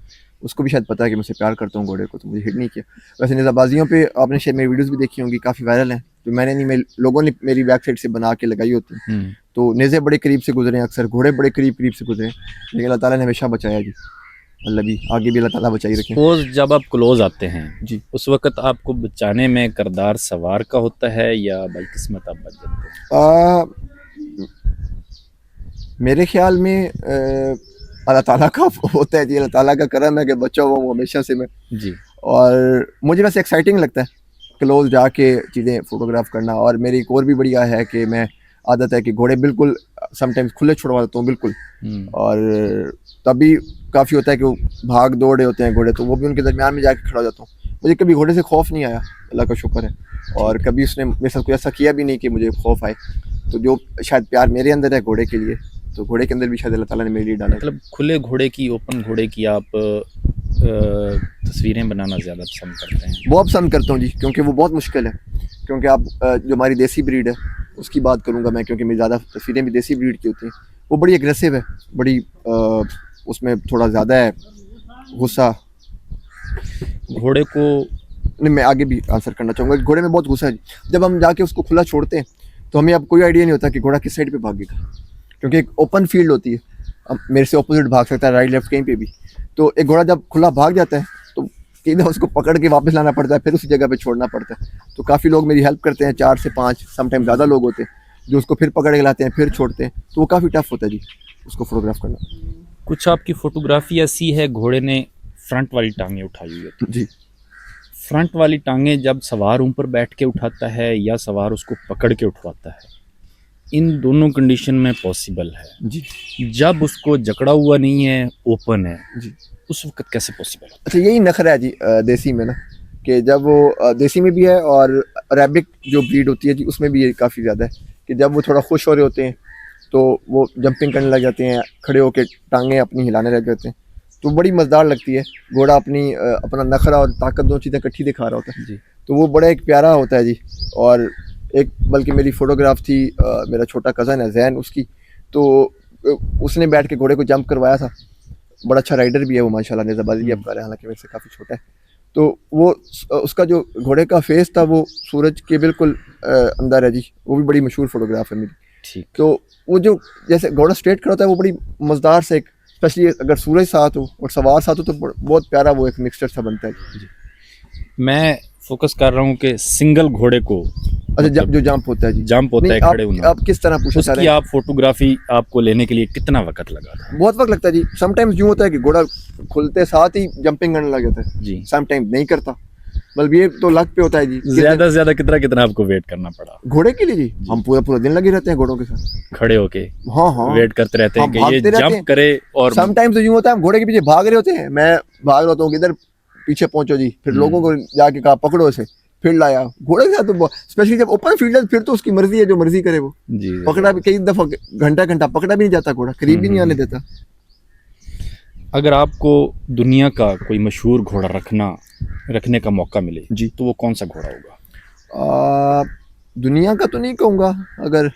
Speaker 2: उसको भी शायद पता है कि मुझसे प्यार करता हूँ घोड़े को, तो मुझे हिट नहीं किया। वैसे नेज़ाबाजियों पे आपने शायद मेरी वीडियोस भी देखी होंगी, काफ़ी वायरल हैं, जो मैंने नहीं, मेरे लोगों ने मेरी बैक साइड से बना के लगाई होती हैं। तो नेज़े बड़े करीब से गुजरे हैं अक्सर, घोड़े बड़े करीब करीब से गुजरे हैं, लेकिन अल्लाह ताला ने हमेशा बचाया जी। अल्लाह भी आगे भी अल्लाह ताला बचाई रखें
Speaker 1: सपोज जब आप क्लोज आते हैं
Speaker 2: जी।
Speaker 1: उस वक्त आपको बचाने में किरदार सवार का होता है या बदकिस्मत आप बच जाते हैं?
Speaker 2: मेरे ख्याल में अल्लाह ताला का होता है जी, अल्लाह ताला का करम है कि बचा हुआ हूँ हमेशा से मैं।
Speaker 1: जी।
Speaker 2: और मुझे वैसे एक्साइटिंग लगता है क्लोज जाके चीज़ें फ़ोटोग्राफ करना, और मेरी एक और भी बढ़िया है कि मैं आदत है कि घोड़े बिल्कुल समटाइम्स खुले छुड़वा देता हूँ बिल्कुल, और तभी काफ़ी होता है कि वो भाग दौड़ रहे होते हैं घोड़े, तो वो भी उनके दरमियान में जाके खड़ा हो जाता हूँ। मुझे कभी घोड़े से खौफ नहीं आया, अल्लाह का शुक्र है, और कभी उसने मेरे साथ कोई ऐसा किया भी नहीं कि मुझे खौफ आए। तो जो शायद प्यार मेरे अंदर है घोड़े के लिए, तो घोड़े के अंदर भी शायद अल्लाह ताला ने मेरे लिए डाला है।
Speaker 1: मतलब खुले घोड़े की, ओपन घोड़े की आप तस्वीरें बनाना ज़्यादा पसंद करते हैं?
Speaker 2: बहुत पसंद करता हूँ जी, क्योंकि वो बहुत मुश्किल है। क्योंकि आप जो हमारी देसी ब्रीड है उसकी बात करूँगा मैं, क्योंकि मेरी ज़्यादा तस्वीरें भी देसी ब्रीड की होती हैं, वो बड़ी एग्रेसिव है, बड़ी उसमें थोड़ा ज़्यादा है गुस्सा।
Speaker 1: घोड़े को
Speaker 2: नहीं, मैं आगे भी आंसर करना चाहूँगा, घोड़े में बहुत गुस्सा है। जब हम जाके उसको खुला छोड़ते हैं तो हमें अब कोई आइडिया नहीं होता कि घोड़ा किस साइड पे भागेगा, क्योंकि एक ओपन फील्ड होती है, अब मेरे से ऑपोजिट भाग सकता है, राइट लेफ्ट कहीं पे भी। तो एक घोड़ा जब खुला भाग जाता है तो सीधा उसको पकड़ के वापस लाना पड़ता है, फिर उसी जगह पे छोड़ना पड़ता है। तो काफ़ी लोग मेरी हेल्प करते हैं, 4 से 5 समटाइम ज़्यादा लोग होते हैं जो उसको फिर पकड़ के लाते हैं, फिर छोड़ते हैं, तो वो काफ़ी टफ होता है जी उसको फोटोग्राफ करना।
Speaker 1: कुछ आपकी फोटोग्राफी ऐसी है घोड़े ने फ्रंट वाली टांगें उठाई हुई होती है,
Speaker 2: जी
Speaker 1: फ्रंट वाली टांगें जब सवार ऊपर बैठ के उठाता है या सवार उसको पकड़ के उठवाता है? इन दोनों कंडीशन में पॉसिबल है।
Speaker 2: जी
Speaker 1: जब उसको जकड़ा हुआ नहीं है, ओपन है,
Speaker 2: जी।
Speaker 1: उस वक्त कैसे पॉसिबल है?
Speaker 2: अच्छा, यही नखरा है जी देसी में ना, कि जब वो देसी में भी है और अरेबिक जो ब्रीड होती है जी उसमें भी ये काफ़ी ज़्यादा है कि जब वो थोड़ा खुश हो रहे होते हैं तो वो जंपिंग करने लग जाते हैं, खड़े होकर टांगें अपनी हिलाने लग जाते हैं, तो बड़ी मज़ेदार लगती है। घोड़ा अपना नखरा और ताकत दोनों चीज़ें इकट्ठी दिखा रहा होता है,
Speaker 1: जी।
Speaker 2: तो वो बड़ा एक प्यारा होता है जी। और एक बल्कि मेरी फ़ोटोग्राफ थी, मेरा छोटा कज़न है जैन, उसकी, तो उसने बैठ के घोड़े को जंप करवाया था। बड़ा अच्छा राइडर भी है वो माशाल्लाह, नेज़ाबाजी भी अब कर रहा है, हालांकि मेरे से काफ़ी छोटा है। तो वो उसका जो घोड़े का फेस था वो सूरज के बिल्कुल अंदर है जी, वो भी बड़ी मशहूर फ़ोटोग्राफ है मेरी।
Speaker 1: ठीक।
Speaker 2: तो वो जो जैसे घोड़ा स्ट्रेट खड़ा होता है वो बड़ी मज़ेदार से, एक स्पेशली अगर सूरज साथ हो और सवार साथ हो तो बहुत प्यारा वो एक मिक्सचर सा बनता है।
Speaker 1: मैं फोकस कर रहा हूँ कि सिंगल घोड़े को,
Speaker 2: अच्छा,
Speaker 1: मतलब
Speaker 2: जो जंप होता है जी,
Speaker 1: जंप होता
Speaker 2: नहीं
Speaker 1: है खड़े होना,
Speaker 2: आप किस तरह पूछना चाह
Speaker 1: उसकी
Speaker 2: रहे हैं?
Speaker 1: आप फोटोग्राफी आपको लेने के लिए कितना वक्त लगा था?
Speaker 2: बहुत वक्त लगता है जी। समटाइम्स यूँ होता है कि घोड़ा खुलते साथ ही जंपिंग करने लग जाता है,
Speaker 1: जी।
Speaker 2: समटाइम नहीं करता, मतलब ये तो लक पे होता है जी।
Speaker 1: ज्यादा से ज्यादा कितना कितना आपको वेट करना पड़ा
Speaker 2: घोड़े के लिए जी हम पूरा पूरा दिन लगे रहते हैं घोड़ों के साथ,
Speaker 1: खड़े होके?
Speaker 2: हाँ हाँ,
Speaker 1: वेट करते रहते हैं
Speaker 2: हम
Speaker 1: कि ये
Speaker 2: भागते रहते
Speaker 1: जंप
Speaker 2: हैं।
Speaker 1: करे? और
Speaker 2: समटाइम्स तो यूँ होता है हम घोड़े के पीछे भाग रहे होते हैं, मैं भाग रहा होता हूँ कि इधर पीछे पहुंचो जी, फिर लोगों को जाके कहा पकड़ो इसे, फिर लाया घोड़े के साथ। तो स्पेशली जब ओपन फील्ड है फिर तो उसकी मर्जी है, जो मर्जी करे वो।
Speaker 1: जी,
Speaker 2: पकड़ा भी कई दफा, घंटा घंटा पकड़ा भी नहीं जाता घोड़ा, करीब भी नहीं आने देता।
Speaker 1: अगर आपको दुनिया का कोई मशहूर घोड़ा रखने का मौका मिले
Speaker 2: जी,
Speaker 1: तो वो कौन सा घोड़ा होगा?
Speaker 2: दुनिया का तो नहीं कहूँगा, अगर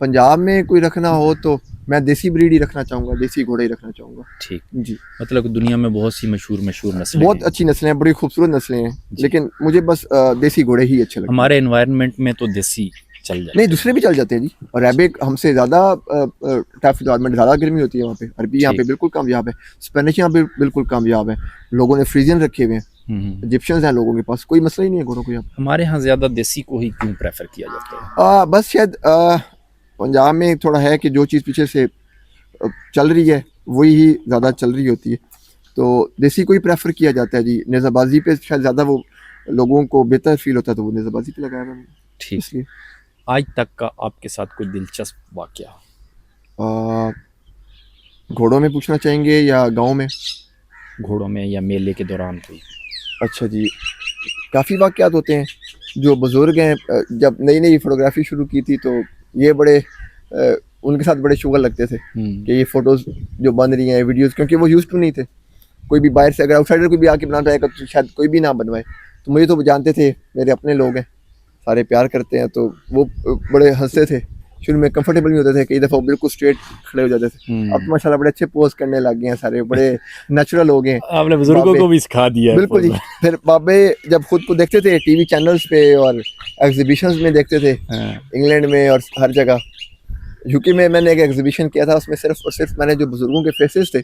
Speaker 2: पंजाब में कोई रखना हो तो मैं देसी ब्रीड ही रखना चाहूँगा, देसी घोड़े ही रखना चाहूँगा।
Speaker 1: ठीक।
Speaker 2: जी,
Speaker 1: मतलब दुनिया में बहुत सी मशहूर नस्लें
Speaker 2: बहुत
Speaker 1: हैं।
Speaker 2: अच्छी नस्लें हैं, बड़ी खूबसूरत नस्लें हैं, लेकिन मुझे बस देसी घोड़े ही अच्छे लगते हैं।
Speaker 1: हमारे एनवायरनमेंट में तो देसी चल जाते
Speaker 2: नहीं, दूसरे भी चल जाते हैं जी, और अरेबिक हमसे ज़्यादा टफ इन्वायरमेंट, ज़्यादा गर्मी होती है वहाँ पे। अरबी यहाँ पे बिल्कुल कामयाब है, स्पेनिश यहाँ पे बिल्कुल कामयाब है, लोगों ने फ्रीजियन रखे हुए हैं, इजिप्शियंस हैं लोगों के पास, कोई मसला ही नहीं है घोड़ों को यहाँ पे।
Speaker 1: हमारे यहाँ ज़्यादा देसी को ही क्यों प्रेफर किया जाता है?
Speaker 2: बस शायद पंजाब में थोड़ा है कि जो चीज़ पीछे से चल रही है वही ही ज़्यादा चल रही होती है, तो देसी को ही प्रेफर किया जाता है जी। नेज़ाबाजी पे शायद ज़्यादा वो लोगों को बेहतर फील होता है, तो वो नेज़ाबाजी पे लगाया मैंने।
Speaker 1: ठीक।
Speaker 2: इसलिए
Speaker 1: आज तक का आपके साथ कोई दिलचस्प वाकया?
Speaker 2: घोड़ों में पूछना चाहेंगे या गांव में?
Speaker 1: घोड़ों में या मेले के दौरान कोई?
Speaker 2: अच्छा जी, काफ़ी वाक़यात होते हैं। जो बुज़ुर्ग हैं, जब नई नई फ़ोटोग्राफ़ी शुरू की थी तो ये बड़े उनके साथ बड़े शुगल लगते थे कि ये फ़ोटोज़ जो बन रही हैं, वीडियोज़, क्योंकि वो यूज़ टू नहीं थे। कोई भी बाहर से अगर आउटसाइडर कोई भी आके बनाता है तो शायद कोई भी ना बनवाए, तो मुझे तो जानते थे, मेरे अपने लोग हैं, सारे प्यार करते हैं, तो वो बड़े हंसते थे। शुरू में कंफर्टेबल नहीं होते थे, कई दफ़ा बिल्कुल स्ट्रेट खड़े हो जाते थे। अब तो माशाल्लाह बड़े अच्छे पोज करने लग गए हैं, सारे बड़े नेचुरल हो गए हैं।
Speaker 1: आपने बुजुर्गों को भी सिखा दिया है?
Speaker 2: बिल्कुल जी। फिर बाबे जब खुद को देखते थे टीवी चैनल्स पे और एग्जीबिशंस में देखते थे, इंग्लैंड में और हर जगह। यूके में मैंने एक एग्जीबिशन किया था, उसमें सिर्फ और सिर्फ मैंने जो बुजुर्गों के फेसेस थे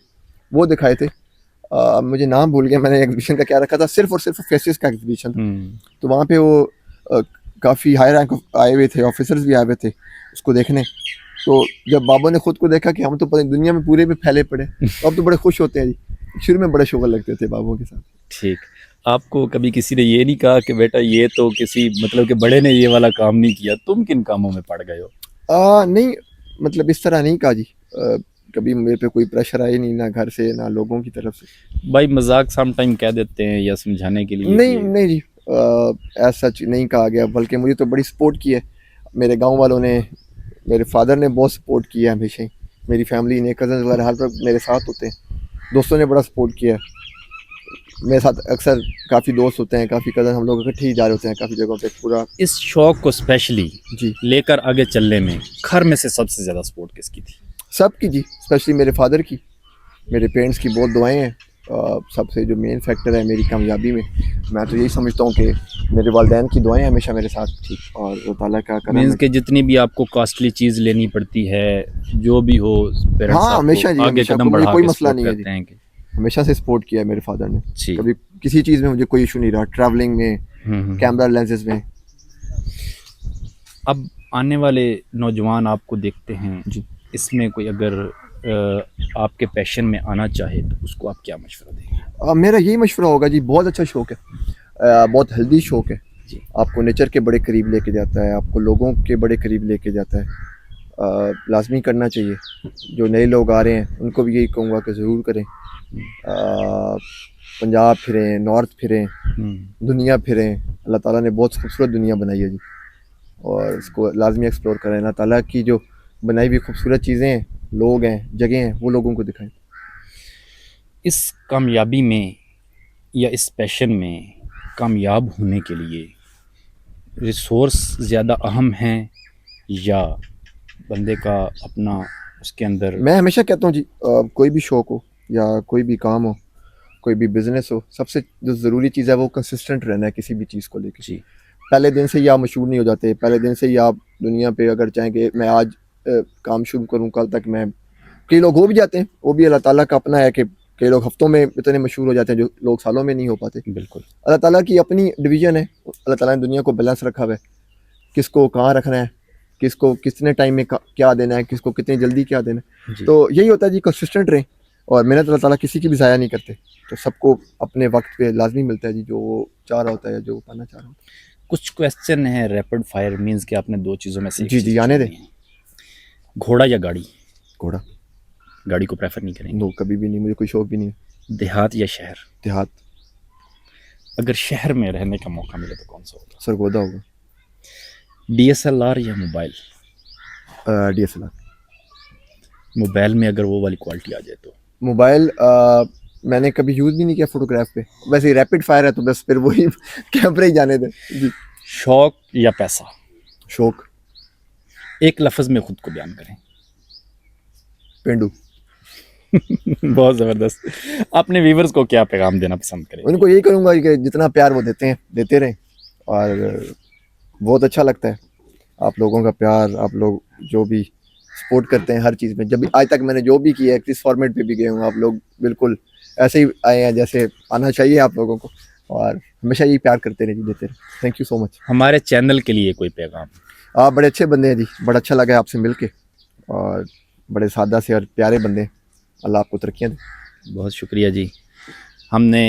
Speaker 2: वो दिखाए थे। मुझे नाम भूल गया मैंने एग्जीबिशन का क्या रखा था, सिर्फ और सिर्फ फेसेस का एग्जीबिशन। तो वहाँ पे वो काफ़ी हाई रैंक आए हुए थे, ऑफिसर्स भी आए हुए थे उसको देखने। तो जब बाबा ने खुद को देखा कि हम तो पता दुनिया में पूरे में फैले पड़े, तो अब तो बड़े खुश होते हैं जी। शुरू में बड़े शुगर लगते थे बाबों के साथ।
Speaker 1: ठीक। आपको कभी किसी ने ये नहीं कहा कि बेटा ये तो किसी मतलब कि बड़े ने ये वाला काम नहीं किया, तुम किन कामों में पड़ गए हो?
Speaker 2: नहीं, मतलब इस तरह नहीं कहा जी। कभी मेरे पे कोई प्रेशर आया नहीं, ना घर से ना लोगों की तरफ से।
Speaker 1: भाई मजाक सम टाइम कह देते हैं या समझाने के लिए?
Speaker 2: नहीं जी, ऐसा सच नहीं कहा गया, बल्कि मुझे तो बड़ी सपोर्ट की है मेरे गांव वालों ने। मेरे फादर ने बहुत सपोर्ट किया है हमेशा ही, मेरी फैमिली ने, कज़न वगैरह हर वक्त मेरे साथ होते हैं, दोस्तों ने बड़ा सपोर्ट किया है मेरे साथ। अक्सर काफ़ी दोस्त होते हैं, काफ़ी कज़न, हम लोग इकट्ठे ही जा रहे होते हैं काफ़ी जगहों पे पूरा।
Speaker 1: इस शौक को स्पेशली
Speaker 2: जी
Speaker 1: लेकर आगे चलने में घर में से सबसे ज़्यादा सपोर्ट किसकी थी?
Speaker 2: सबकी जी, स्पेशली मेरे फादर की, मेरे पेरेंट्स की बहुत दुआएं हैं। सबसे जो मेन फैक्टर है मेरी कामयाबी में, मैं तो यही समझता हूँ कि मेरे वालिदैन की दुआएं हमेशा मेरे साथ थी, और अल्लाह ताला का करम
Speaker 1: मीन्स
Speaker 2: है।
Speaker 1: कि जितनी भी आपको कॉस्टली चीज़ लेनी पड़ती है, जो भी हो, पेरेंट्स
Speaker 2: हाँ, हमेशा जी,
Speaker 1: आगे
Speaker 2: हमेशा
Speaker 1: कदम बढ़ा
Speaker 2: कोई
Speaker 1: के
Speaker 2: मसला
Speaker 1: सपोर्ट
Speaker 2: नहीं है
Speaker 1: करते
Speaker 2: जी।
Speaker 1: हैं कि
Speaker 2: हमेशा से सपोर्ट किया है मेरे फादर ने,
Speaker 1: जी।
Speaker 2: कभी किसी चीज़ में मुझे कोई इशू नहीं रहा, ट्रैवलिंग में, कैमरा लेंसेज में।
Speaker 1: अब आने वाले नौजवान आपको देखते हैं
Speaker 2: जी,
Speaker 1: इसमें कोई अगर आपके पैशन में आना चाहे तो उसको आप क्या मशवरा देंगे?
Speaker 2: मेरा यही मशवरा होगा जी, बहुत अच्छा शौक है, बहुत हेल्दी शौक है
Speaker 1: जी।
Speaker 2: आपको नेचर के बड़े करीब लेके जाता है, आपको लोगों के बड़े करीब लेके जाता है, लाजमी करना चाहिए। जो नए लोग आ रहे हैं उनको भी यही कहूँगा कि ज़रूर करें। पंजाब फिरें, नॉर्थ फिरें, दुनिया फिरें। अल्लाह ताला ने बहुत खूबसूरत दुनिया बनाई है जी, और इसको लाजमी एक्सप्लोर करें। अल्लाह ताला की जो बनाई हुई खूबसूरत चीज़ें हैं, लोग हैं, जगह हैं, वो लोगों को दिखाएं।
Speaker 1: इस कामयाबी में या इस पैशन में कामयाब होने के लिए रिसोर्स ज़्यादा अहम हैं या बंदे का अपना उसके अंदर?
Speaker 2: मैं हमेशा कहता हूँ जी, कोई भी शौक हो या कोई भी काम हो, कोई भी बिजनेस हो, सबसे जो ज़रूरी चीज़ है वो कंसिस्टेंट रहना है किसी भी चीज़ को लेकर।
Speaker 1: जी,
Speaker 2: पहले दिन से ही आप मशहूर नहीं हो जाते। पहले दिन से ही आप दुनिया पे अगर चाहें कि मैं आज काम शुरू करूँ, कल तक मैं, कई लोग हो भी जाते हैं, वो भी अल्लाह ताला का अपना है कि कई लोग हफ्तों में इतने मशहूर हो जाते हैं जो लोग सालों में नहीं हो पाते।
Speaker 1: बिल्कुल।
Speaker 2: अल्लाह ताला की अपनी डिवीज़न है। अल्लाह ताला ने दुनिया को बैलेंस रखा हुआ है, किसको कहाँ रखना है, किसको कितने टाइम में क्या देना है, किसको कितनी जल्दी क्या देना है।
Speaker 1: जी,
Speaker 2: तो यही होता है जी, कंसिस्टेंट रहें, और मेहनत अल्लाह ताला किसी की भी ज़ाया नहीं करते। तो सबको अपने वक्त पे लाजमी मिलता है जी, जो वो चाह रहा होता है या जो वो पाना चाह रहा होता
Speaker 1: कुछ क्वेश्चन है रैपिड फायर, मींस कि आपने दो चीज़ों में से
Speaker 2: है।
Speaker 1: एक
Speaker 2: जी
Speaker 1: चीज़
Speaker 2: जी, आने दें।
Speaker 1: चुननी है। घोड़ा या गाड़ी?
Speaker 2: घोड़ा।
Speaker 1: गाड़ी को प्रेफर नहीं करेंगे?
Speaker 2: नो, कभी भी नहीं, मुझे कोई शौक भी नहीं है।
Speaker 1: देहात या शहर?
Speaker 2: देहात।
Speaker 1: अगर शहर में रहने का मौका मिले तो कौन सा होगा?
Speaker 2: सरगोदा होगा।
Speaker 1: डीएसएलआर या मोबाइल?
Speaker 2: DSLR।
Speaker 1: मोबाइल में अगर वो वाली क्वालिटी आ जाए तो?
Speaker 2: मोबाइल मैंने कभी यूज़ भी नहीं किया फोटोग्राफ पे, वैसे रैपिड फायर है तो बस फिर वही कैमरे ही जाने दें जी।
Speaker 1: शौक या पैसा?
Speaker 2: शौक।
Speaker 1: एक लफ्ज़ में खुद को बयान करें।
Speaker 2: पेंडू।
Speaker 1: बहुत ज़बरदस्त। अपने व्यूवर्स को क्या पैगाम देना पसंद करेंगे?
Speaker 2: उनको यही करूँगा कि जितना प्यार वो देते हैं देते रहें, और बहुत अच्छा लगता है आप लोगों का प्यार, आप लोग जो भी सपोर्ट करते हैं हर चीज़ में। जब भी आज तक मैंने जो भी किया है, किस फॉर्मेट पे भी गए हूँ, आप लोग बिल्कुल ऐसे ही आए हैं जैसे आना चाहिए आप लोगों को, और हमेशा यही प्यार करते रहिए, देते रहे। Thank you so much.
Speaker 1: हमारे चैनल के लिए कोई पैगाम?
Speaker 2: आप बड़े अच्छे बंदे हैं जी, बड़ा अच्छा लगा आपसे मिल के, और बड़े सादा से और प्यारे बंदे हैं। अल्लाह आपको तरक्कियाँ दे।
Speaker 1: बहुत शुक्रिया जी। हमने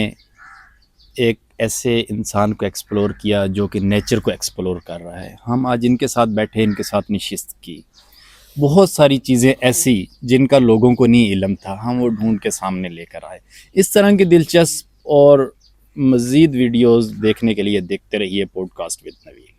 Speaker 1: एक ऐसे इंसान को एक्सप्लोर किया जो कि नेचर को एक्सप्लोर कर रहा है। हम आज इनके साथ बैठे, इनके साथ नशिस्त की। बहुत सारी चीज़ें ऐसी जिनका लोगों को नहीं इल्म था, हम वो ढूंढ के सामने लेकर आए। इस तरह की दिलचस्प और मज़ीद वीडियोस देखने के लिए देखते रहिए पॉडकास्ट विद नवील।